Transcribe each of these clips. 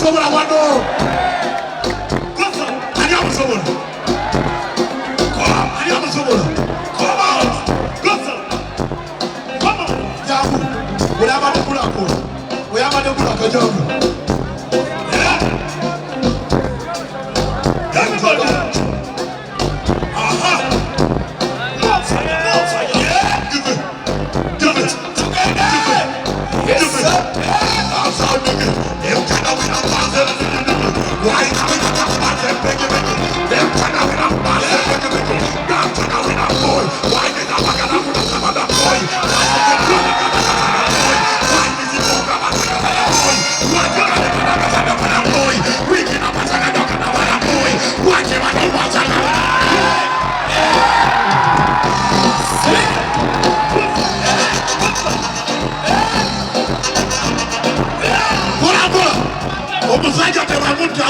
amusobola wano. Ani amusobola. Ani amusobola. Come on. Come on. Jabu. Uyama de bulako. Uyama de bulako jabu. Everybody. Aha. More fire. Yeah. Give it. Yes, sir.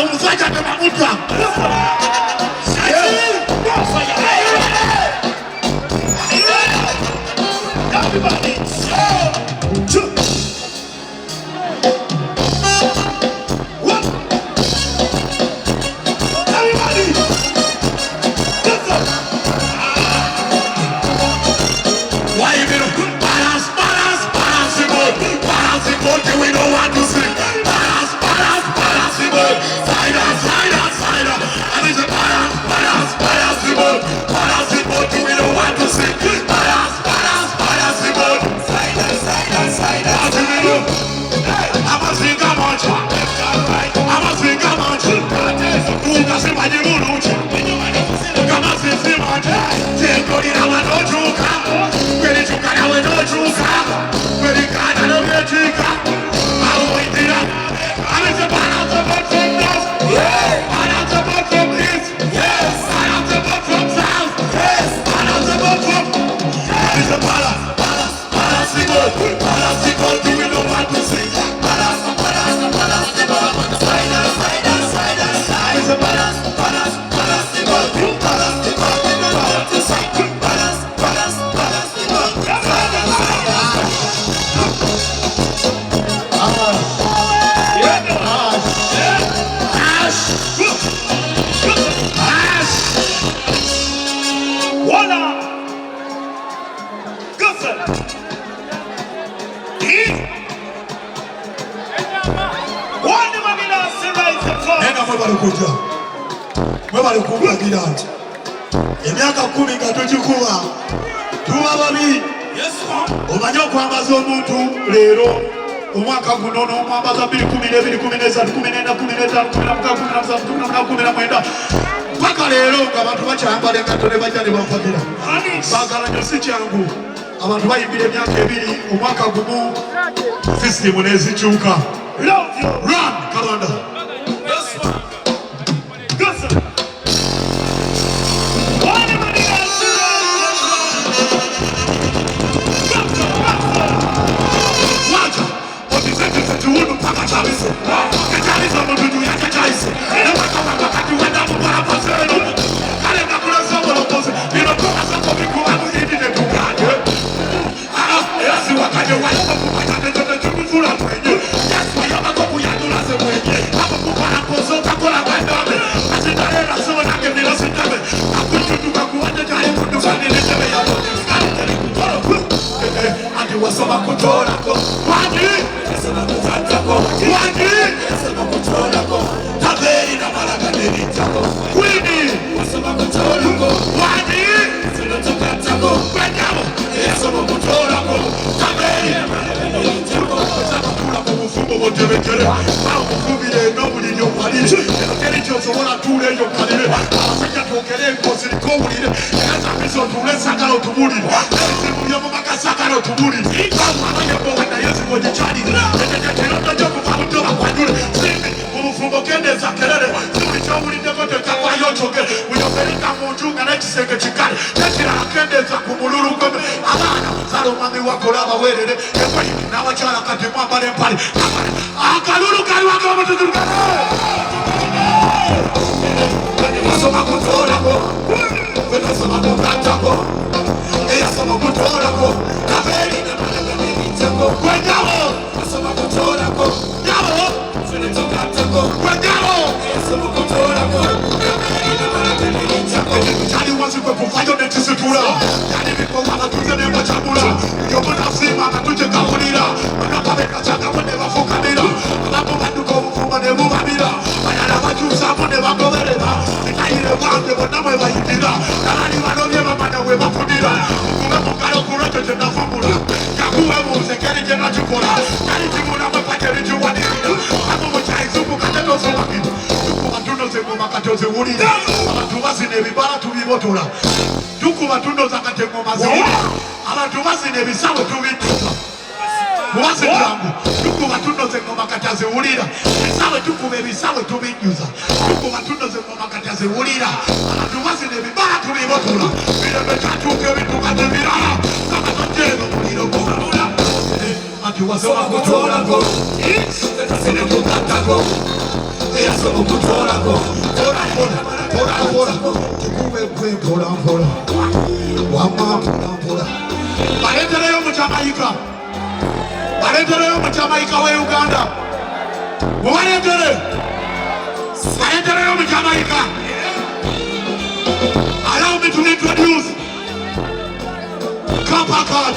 Umusaja temamuta. Everybody. What? Everybody. Why you been balance? We don't want to sing. Balance. Cider. And it's a balance. We don't want to sing. Balance. Cider. I'm a singer much. Nunca se va de lucha. Kama sisi manje. Tengo ni na wanojuka. Kweli chuka na wanojuka. Kweli kana na wanojuka. Awitira. And it's a balance of fingers. Yes. Balance of from east. Yes. Balance of from south. Yes. Balance of from. It's a balance. Do we know what to say? Balance. Cider. It's a balance. Mwebalikuwa gidanti emyaka 10 nga tugikuba tuba babi omanye okwambaza omuntu leero omwaka guno n'omwambaza 2012 paka leero ng'abantu bakyambala engatto ne bajja ne banfagira baagala nyo si kyangu abantu bayimbira emyaka 2 omwaka gumu sisitimu n'ezikyuka run kalonda Go. bereka itaire wange bonamwe bayitira kalali balobye bamana we bafudira kuba mukalo kuroto tenafumula kakuwe musekeri jena chikola kali chimuna mapateri chiwanira abo muchaizuku kateto zowakito tukuba zengoma katoze wulira abantu bazina ebibala tubibotola tukuba tunoza katengoma zewulira abantu bazina ebisawe tubituza muwaze jangu tukuba tunoze ngoma kataze wulira esawe tukuba ebisawe tubinyuza tukuba tunoze ngoma kataze wulira abantu bazina ebibala tubibotola birebe tatuke bitukaze birala kama tojego muliro kubabula ati wasoba kutola go sene tukatako eyasoba kutola go Pora wama baletereyo mu Jamaica we Uganda baletereyo mu Jamaica. Allow me to introduce Kampakat.